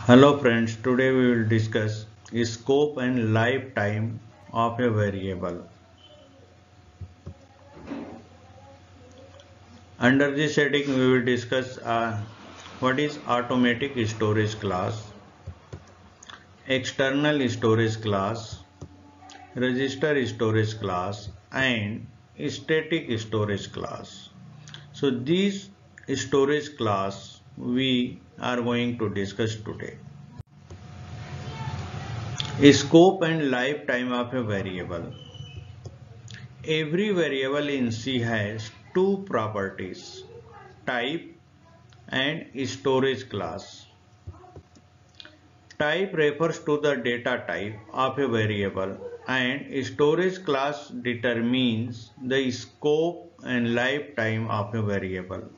Hello friends, today we will discuss scope and lifetime of a variable. Under this heading we will discuss what is automatic storage class, external storage class, register storage class and static storage class. So these storage class we are going to discuss today. Scope and lifetime of a variable. Every variable in C has two properties, type and storage class. Type refers to the data type of a variable and storage class determines the scope and lifetime of a variable.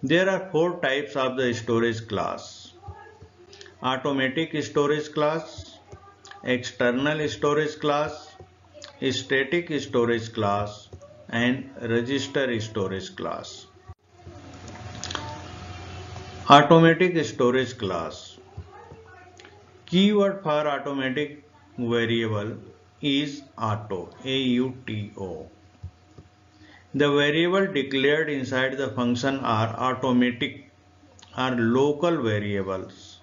There are four types of the storage class: automatic storage class, external storage class, static storage class and register storage class. Automatic storage class. Keyword for automatic variable is auto, A-U-T-O. The variable declared inside the function are automatic or local variables.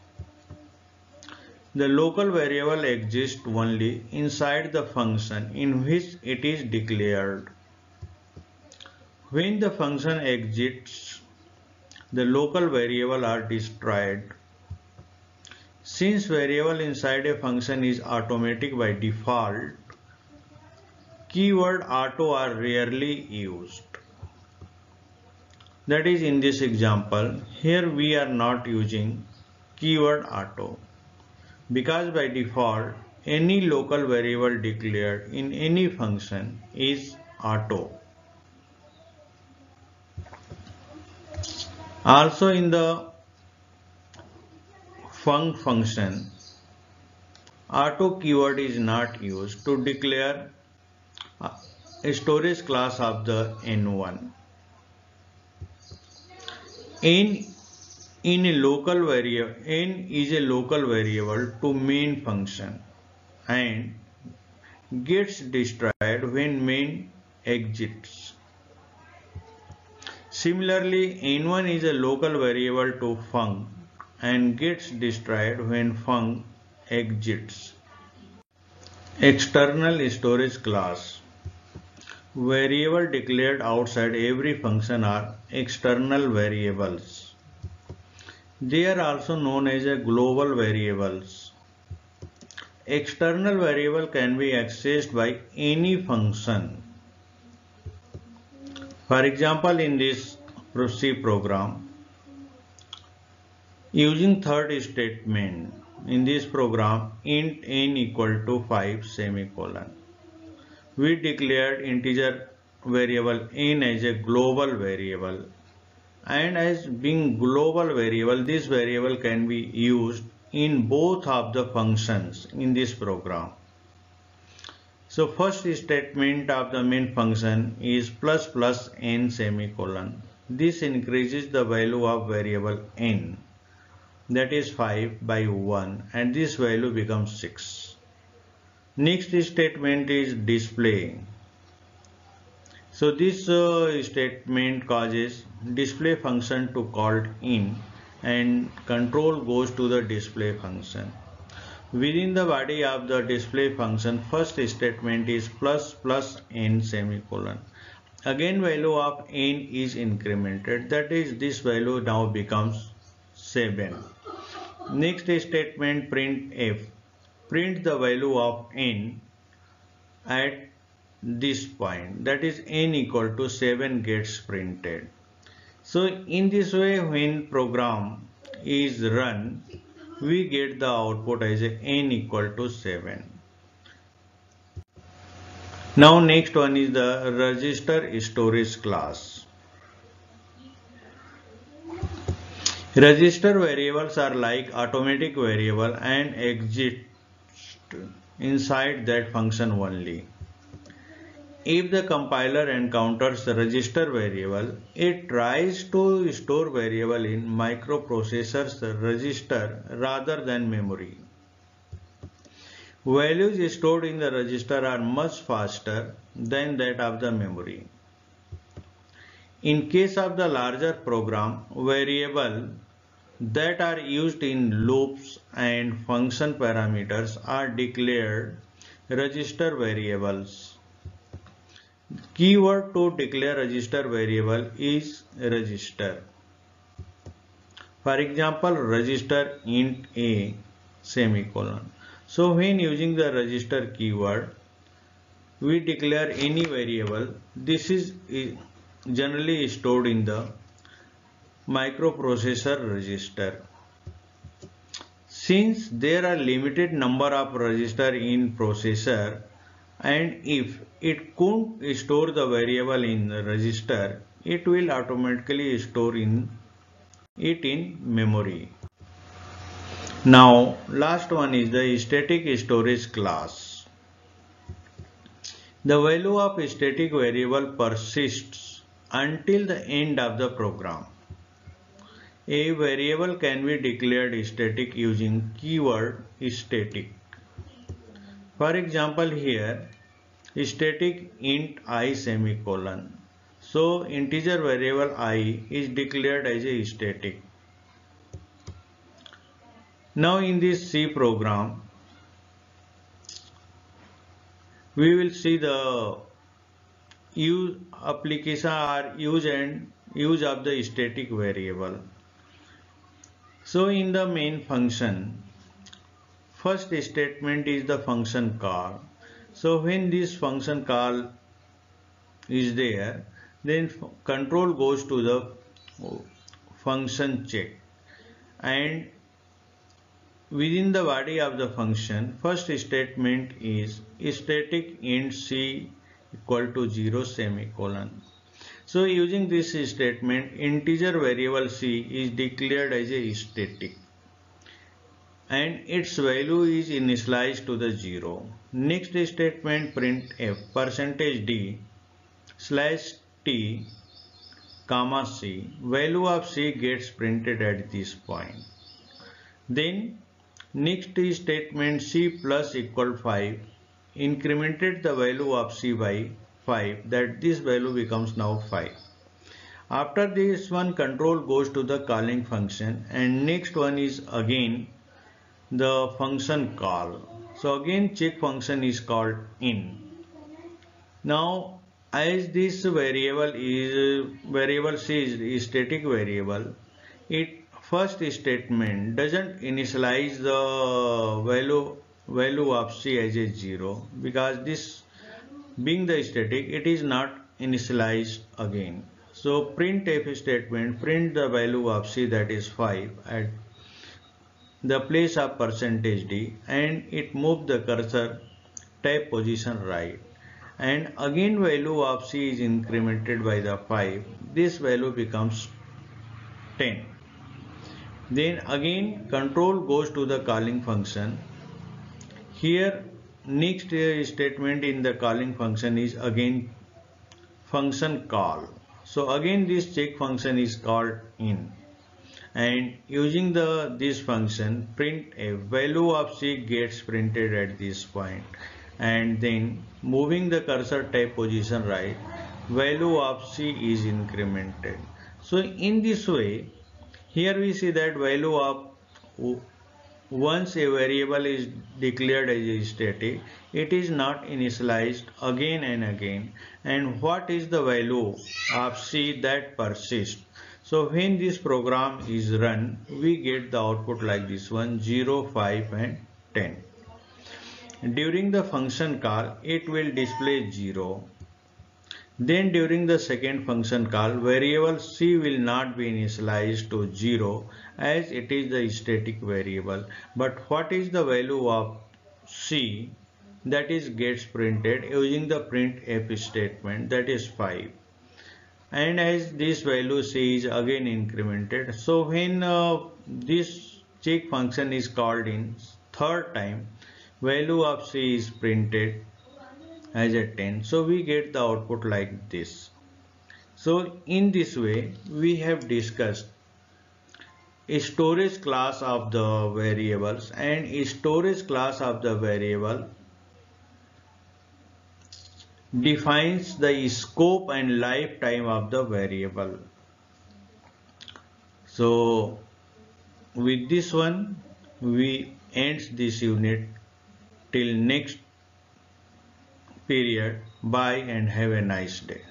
The local variable exists only inside the function in which it is declared. When the function exits, the local variable are destroyed. Since variable inside a function is automatic by default, keyword auto are rarely used. That is, in this example, here we are not using keyword auto, because by default any local variable declared in any function is auto. Also in the function, auto keyword is not used to declare a storage class of the n1. N is a local variable to main function and gets destroyed when main exits. Similarly, n1 is a local variable to func and gets destroyed when func exits. External storage class. Variable declared outside every function are external variables. They are also known as global variables. External variable can be accessed by any function. For example, in this C program, using third statement, in this program int n equal to 5 semicolon. We declared integer variable n as a global variable, and as being global variable, this variable can be used in both of the functions in this program. So first statement of the main function is plus plus n semicolon. This increases the value of variable n, that is 5 by 1, and this value becomes 6. Next statement is display. So this statement causes display function to called in and control goes to the display function. Within the body of the display function, first statement is plus plus n semicolon. Again value of n is incremented, that is this value now becomes 7. Next statement printf. Print the value of n at this point, that is n equal to 7 gets printed. So in this way, when program is run, we get the output as n equal to 7. Now next one is the register storage class. Register variables are like automatic variable and exist inside that function only. If the compiler encounters the register variable, it tries to store variable in microprocessor's register rather than memory. Values stored in the register are much faster than that of the memory. In case of the larger program, variables that are used in loops and function parameters are declared register variables. Keyword to declare register variable is register. For example, register int a semicolon. So when using the register keyword, we declare any variable. This is generally stored in the microprocessor register. Since there are limited number of registers in processor, and if it couldn't store the variable in the register, it will automatically store it in memory. Now last one is the static storage class. The value of static variable persists until the end of the program. A variable can be declared static using keyword static. For example, here static int I semicolon. So integer variable I is declared as a static. Now in this C program, we will see the use application or use of the static variable. So in the main function, first statement is the function call. So when this function call is there, then control goes to the function check, and within the body of the function, first statement is static int c equal to 0 semicolon. So using this statement, integer variable c is declared as a static and its value is initialized to the 0. Next statement, printf %d /t comma c, value of c gets printed at this point. Then next statement, c plus equal 5, incremented the value of c by 5, that this value becomes now 5. After this one, control goes to the calling function, and next one is again the function call. So again check function is called in. Now as this variable c is static variable, it first statement doesn't initialize the value of c as a 0, because this being the static, it is not initialized again. So printf statement print the value of c, that is 5, at the place of %d, and it moves the cursor tab position right, and again value of c is incremented by the 5. This value becomes 10. Then again control goes to the calling function. Here next statement in the calling function is again function call. So again this check function is called in, and using this function, print a value of c gets printed at this point, and then moving the cursor tab position right, value of c is incremented. So in this way, here we see that value of, once a variable is declared as a static, it is not initialized again and again, and what is the value of c that persists. So when this program is run, we get the output like this one, 0, 5 and 10. During the function call, it will display 0. Then during the second function call, variable c will not be initialized to 0 as it is the static variable. But what is the value of c, that is gets printed using the printf statement, that is 5. And as this value c is again incremented, so when this check function is called in third time, value of c is printed as a 10. So we get the output like this. So in this way we have discussed a storage class of the variables, and a storage class of the variable defines the scope and lifetime of the variable. So with this one we end this unit. Till next period, bye and have a nice day.